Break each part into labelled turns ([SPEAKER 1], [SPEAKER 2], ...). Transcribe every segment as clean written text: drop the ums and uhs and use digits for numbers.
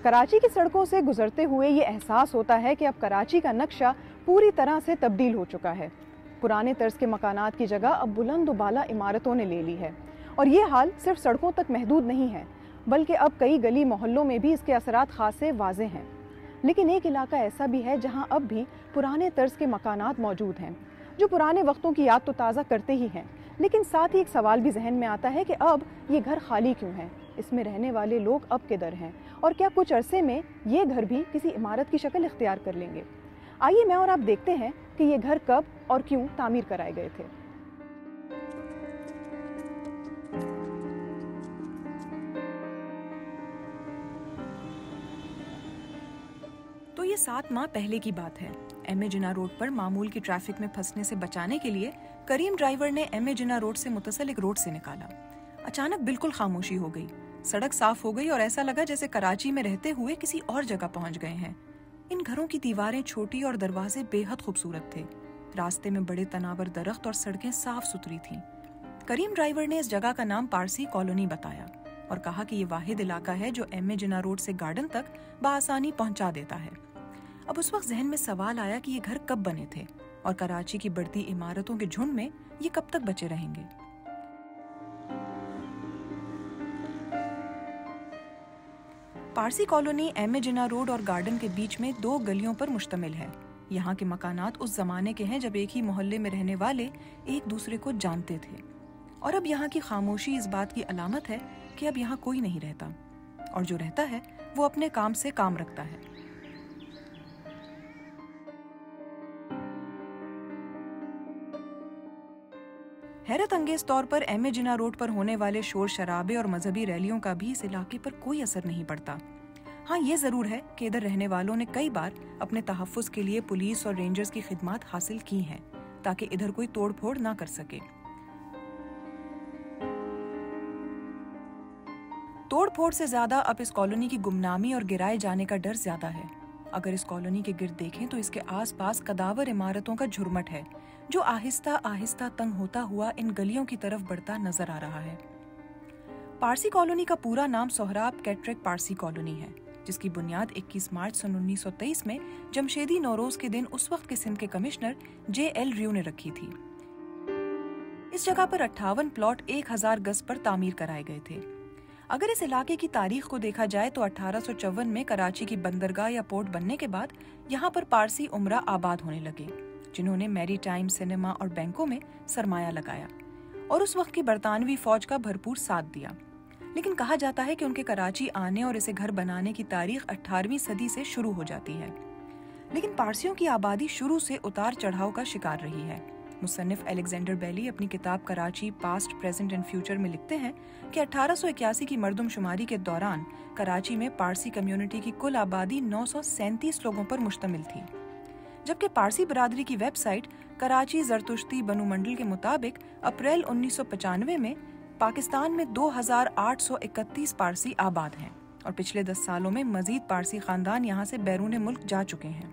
[SPEAKER 1] कराची की सड़कों से गुजरते हुए ये एहसास होता है कि अब कराची का नक्शा पूरी तरह से तब्दील हो चुका है। पुराने तर्ज के मकानात की जगह अब बुलंद बाला इमारतों ने ले ली है और ये हाल सिर्फ सड़कों तक महदूद नहीं है, बल्कि अब कई गली मोहल्लों में भी इसके असरात खासे वाज़े हैं। लेकिन एक इलाका ऐसा भी है जहां अब भी पुराने तर्ज के मकानात मौजूद हैं, जो पुराने वक्तों की याद तो ताज़ा करते ही हैं, लेकिन साथ ही एक सवाल भी जहन में आता है कि अब ये घर खाली क्यों हैं, इसमें रहने वाले लोग अब किधर हैं और क्या कुछ अरसे में ये घर भी किसी इमारत की शक्ल इख्तियार कर लेंगे। आइए मैं और आप देखते हैं कि ये घर कब और क्यों तामीर कराए गए थे।
[SPEAKER 2] तो ये 7 माह पहले की बात है। एम ए जिन्ना रोड पर मामूल की ट्रैफिक में फंसने से बचाने के लिए करीम ड्राइवर ने एम ए जिन्ना रोड से मुतसिल एक रोड से निकाला। अचानक बिल्कुल खामोशी हो गई, सड़क साफ हो गई और ऐसा लगा जैसे कराची में रहते हुए किसी और जगह पहुंच गए हैं। इन घरों की दीवारें छोटी और दरवाजे बेहद खूबसूरत थे। रास्ते में बड़े तनावर दरख्त और सड़कें साफ सुथरी थीं। करीम ड्राइवर ने इस जगह का नाम पारसी कॉलोनी बताया और कहा कि ये वाहिद इलाका है जो एम ए जिन्ना रोड से गार्डन तक बआसानी पहुंचा देता है। अब उस वक्त जहन में सवाल आया कि ये घर कब बने थे और कराची की बढ़ती इमारतों के झुंड में ये कब तक बचे रहेंगे। Parsi colony M A Jinnah road और गार्डन के बीच में 2 गलियों पर मुश्तमिल है। यहाँ के मकानात उस जमाने के हैं जब एक ही मोहल्ले में रहने वाले एक दूसरे को जानते थे, और अब यहाँ की खामोशी इस बात की अलामत है कि अब यहाँ कोई नहीं रहता, और जो रहता है वो अपने काम से काम रखता है। हैरत अंगेज तौर पर एम ए जिन्ना रोड पर होने वाले शोर शराबे और मजहबी रैलियों का भी इस इलाके पर कोई असर नहीं पड़ता। हाँ, ये जरूर है कि इधर रहने वालों ने कई बार अपने तहफ्फुज़ के लिए पुलिस और रेंजर्स की खिदमत हासिल की हैं, ताकि इधर कोई तोड़ फोड़ ना कर सके। तोड़ फोड़ से ज्यादा अब इस कॉलोनी की गुमनामी और गिराए जाने का डर ज्यादा है। अगर इस कॉलोनी के गिर्द देखें तो इसके आसपास कदावर इमारतों का झुरमट है, जो आहिस्ता आहिस्ता तंग होता हुआ इन गलियों की तरफ बढ़ता नजर आ रहा है। पारसी कॉलोनी का पूरा नाम सोहराब कैटरेक पारसी कॉलोनी है, जिसकी बुनियाद 21 मार्च सन 1923 में जमशेदी नौरोज के दिन उस वक्त के सिंध के कमिश्नर J.L. र्यू ने रखी थी। इस जगह पर 58 प्लॉट 1000 गज पर तामीर कराए गए थे। अगर इस इलाके की तारीख को देखा जाए तो 1854 में कराची की बंदरगाह या पोर्ट बनने के बाद यहाँ पर पारसी उमरा आबाद होने लगे, जिन्होंने मैरी टाइम, सिनेमा और बैंकों में सरमाया लगाया और उस वक्त की बरतानवी फौज का भरपूर साथ दिया। लेकिन कहा जाता है कि उनके कराची आने और इसे घर बनाने की तारीख 18वीं सदी से शुरू हो जाती है। लेकिन पारसियों की आबादी शुरू से उतार चढ़ाव का शिकार रही है। मुसन्निफ अलेक्जेंडर बेली अपनी किताब Karachi past, present and future में लिखते हैं कि 1881 की मर्दमशुमारी के दौरान कराची में पारसी कम्युनिटी की कुल आबादी 937 लोगों पर मुश्तमिल थी, जबकि पारसी बरादरी की वेबसाइट कराची जरतुश्ती बनु मंडल के मुताबिक अप्रैल 1995 में पाकिस्तान में 2831 पारसी आबाद हैं और पिछले 10 सालों में मजीद पारसी खानदान यहाँ से बैरून मुल्क जा चुके हैं।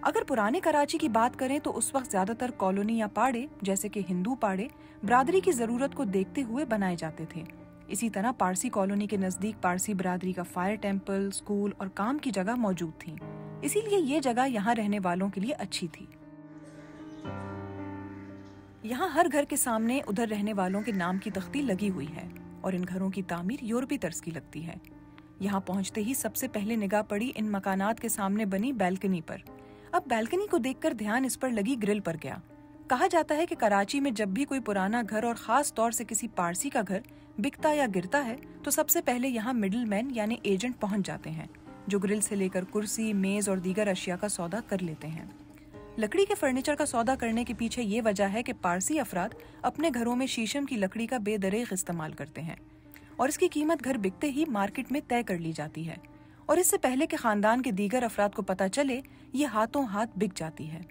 [SPEAKER 2] अगर पुराने कराची की बात करें तो उस वक्त ज्यादातर कॉलोनी या पाड़े, जैसे कि हिंदू पाड़े, बरादरी की जरूरत को देखते हुए बनाए जाते थे। इसी तरह पारसी कॉलोनी के नजदीक पारसी बरादरी का फायर टेम्पल, स्कूल और काम की जगह मौजूद थी, इसीलिए ये जगह यहाँ रहने वालों के लिए अच्छी थी। यहाँ हर घर के सामने उधर रहने वालों के नाम की तख्ती लगी हुई है और इन घरों की तामीर यूरोपी तर्ज की लगती है। यहाँ पहुँचते ही सबसे पहले निगाह पड़ी इन मकानात के सामने बनी बैल्कनी पर। अब बैल्कनी को देखकर ध्यान इस पर लगी ग्रिल पर गया। कहा जाता है कि कराची में जब भी कोई पुराना घर और खास तौर से किसी पारसी का घर बिकता या गिरता है तो सबसे पहले यहाँ मिडलमैन यानी एजेंट पहुँच जाते हैं, जो ग्रिल से लेकर कुर्सी, मेज और दीगर अशिया का सौदा कर लेते हैं। लकड़ी के फर्नीचर का सौदा करने के पीछे ये वजह है कि पारसी अफराद अपने घरों में शीशम की लकड़ी का बेदरेग इस्तेमाल करते हैं और इसकी कीमत घर बिकते ही मार्केट में तय कर ली जाती है और इससे पहले कि खानदान के दीगर अफराद को पता चले ये हाथों हाथ बिक जाती है।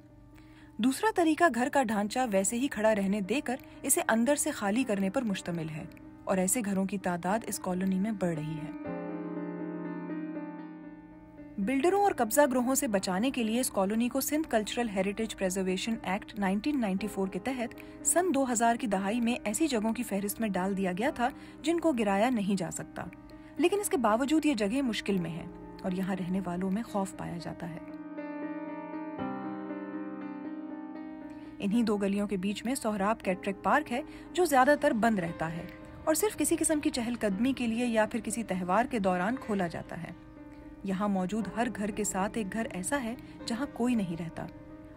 [SPEAKER 2] दूसरा तरीका घर का ढांचा वैसे ही खड़ा रहने देकर इसे अंदर से खाली करने पर मुश्तमिल है और ऐसे घरों की तादाद इस कॉलोनी में बढ़ रही है। बिल्डरों और कब्जा ग्रोहों से बचाने के लिए इस कॉलोनी को Sindh cultural heritage preservation act 1994 के तहत सन 2000 की दहाई में ऐसी जगहों की फहरिस्त में डाल दिया गया था जिनको गिराया नहीं जा सकता। लेकिन इसके बावजूद ये जगह मुश्किल में है और यहाँ रहने वालों में खौफ पाया जाता है। इन्हीं 2 गलियों के बीच में सोहराब कैटरेक पार्क है, जो ज्यादातर बंद रहता है और सिर्फ किसी किस्म की चहलकदमी के लिए या फिर किसी त्यौहार के दौरान खोला जाता है। यहाँ मौजूद हर घर के साथ एक घर ऐसा है जहाँ कोई नहीं रहता,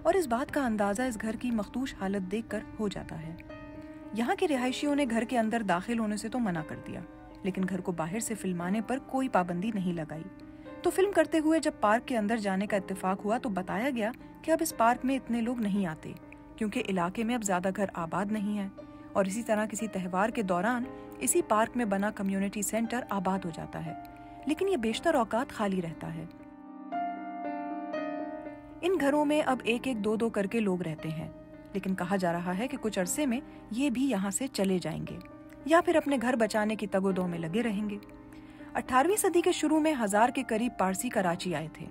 [SPEAKER 2] और इस बात का अंदाजा इस घर की मखदूश हालत देखकर हो जाता है। यहाँ के रिहायशियों ने घर के अंदर दाखिल होने से तो मना कर दिया, लेकिन घर को बाहर से फिल्माने पर कोई पाबंदी नहीं लगाई। तो फिल्म करते हुए जब पार्क के अंदर जाने का इत्तेफाक हुआ तो बताया गया कि अब इस पार्क में इतने लोग नहीं आते, क्योंकि इलाके में अब ज्यादा घर आबाद नहीं है, और इसी तरह किसी त्यौहार के दौरान इसी पार्क में बना कम्युनिटी सेंटर आबाद हो जाता है, लेकिन ये बेशतर औकात खाली रहता है। इन घरों में अब 1-1, 2-2 करके लोग रहते हैं, लेकिन कहा जा रहा है कि कुछ अरसे में ये भी यहाँ से चले जाएंगे या फिर अपने घर बचाने की तगोदो में लगे रहेंगे। 18वीं सदी के शुरू में 1000 के करीब पारसी कराची आए थे,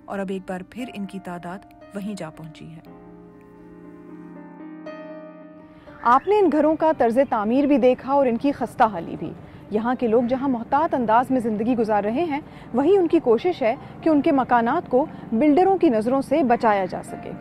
[SPEAKER 2] और अब एक बार फिर इनकी तादाद वहीं जा पहुंची है।
[SPEAKER 1] आपने इन घरों का तर्ज तामीर भी देखा और इनकी खस्ता हाली भी। यहाँ के लोग जहाँ मोहतात अंदाज में ज़िंदगी गुजार रहे हैं, वहीं उनकी कोशिश है कि उनके मकानात को बिल्डरों की नज़रों से बचाया जा सके।